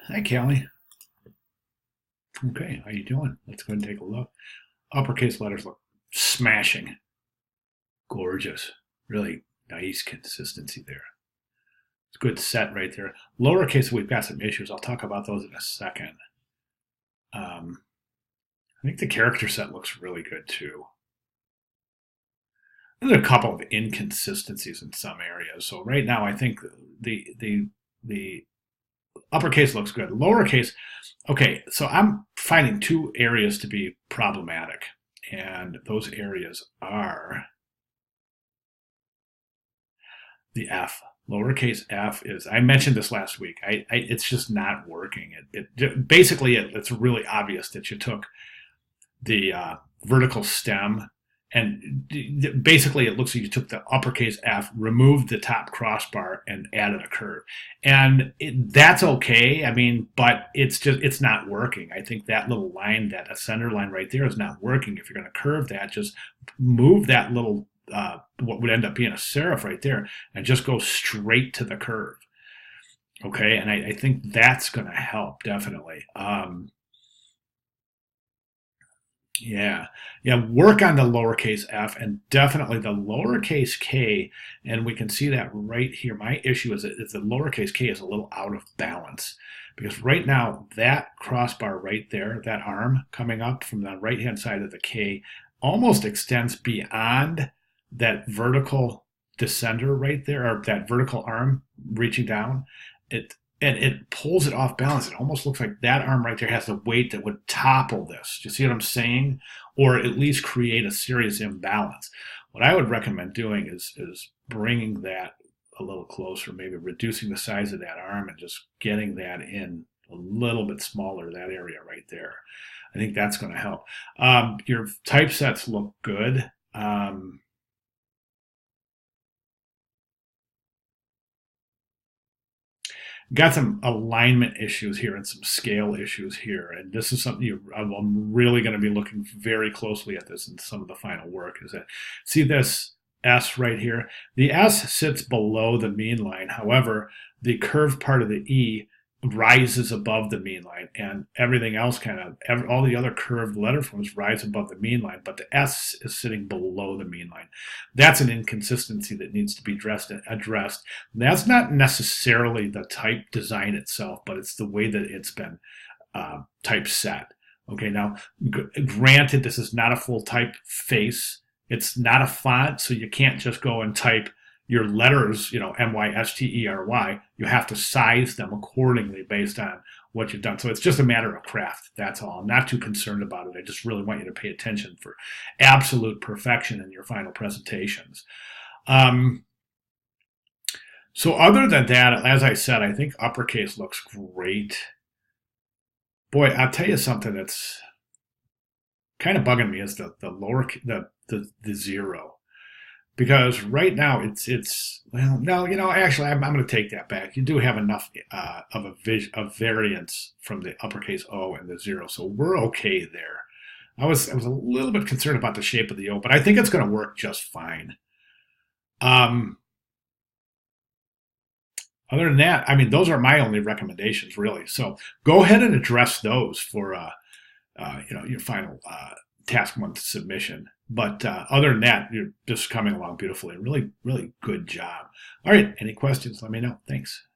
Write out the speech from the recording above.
Hi, Callie. Okay, how you doing? Let's go ahead and take a look. Uppercase letters look smashing, gorgeous, really nice consistency there. It's a good set right there. Lowercase, we've got some issues. I'll talk about those in a second. Um, I think the character set looks really good too. There's a couple of inconsistencies in some areas. So right now, I think the uppercase looks good. Lowercase, okay. So I'm finding two areas to be problematic, and those areas are the F. Lowercase f is, I mentioned this last week. It's just not working. Basically, it's really obvious that you took the vertical stem, and basically it looks like you took the uppercase F, removed the top crossbar, and added a curve. And that's okay. I mean, but it's not working. I think that little line, that ascender line right there, is not working. If you're going to curve that, just move that little what would end up being a serif right there, and just go straight to the curve. Okay, and I think that's going to help definitely. Yeah, yeah. Work on the lowercase f and definitely the lowercase k, and we can see that right here. My issue is the lowercase k is a little out of balance because right now that crossbar right there, that arm coming up from the right hand side of the k, almost extends beyond that vertical descender right there, or that vertical arm reaching down. It and it pulls it off balance. It almost looks like that arm right there has the weight that would topple this. Do you see what I'm saying? Or at least create a serious imbalance. What I would recommend doing is bringing that a little closer, maybe reducing the size of that arm and just getting that in a little bit smaller, that area right there. I think that's going to help. Your typesets look good. Got some alignment issues here and some scale issues here, and this is something I'm really going to be looking very closely at this in some of the final work. Is that, see this S right here? The S sits below the mean line. However, the curved part of the E rises above the mean line, and everything else all the other curved letter forms rise above the mean line, but the S is sitting below the mean line. That's an inconsistency that needs to be addressed. That's not necessarily the type design itself, but it's the way that it's been typeset. Okay, now granted, this is not a full typeface. It's not a font, so you can't just go and type your letters, MYSTERY. You have to size them accordingly based on what you've done. So it's just a matter of craft. That's all. I'm not too concerned about it. I just really want you to pay attention for absolute perfection in your final presentations. So other than that, as I said, I think uppercase looks great. Boy, I'll tell you something that's kind of bugging me is the lower the zero. Because right now it's well, no, actually I'm going to take that back. You do have enough of variance from the uppercase O and the zero, so we're okay there. I was a little bit concerned about the shape of the O, but I think it's going to work just fine. Um, Other than that, I mean, those are my only recommendations really. So go ahead and address those for your final task month submission. But other than that, you're just coming along beautifully. Really, really good job. All right. Any questions? Let me know. Thanks.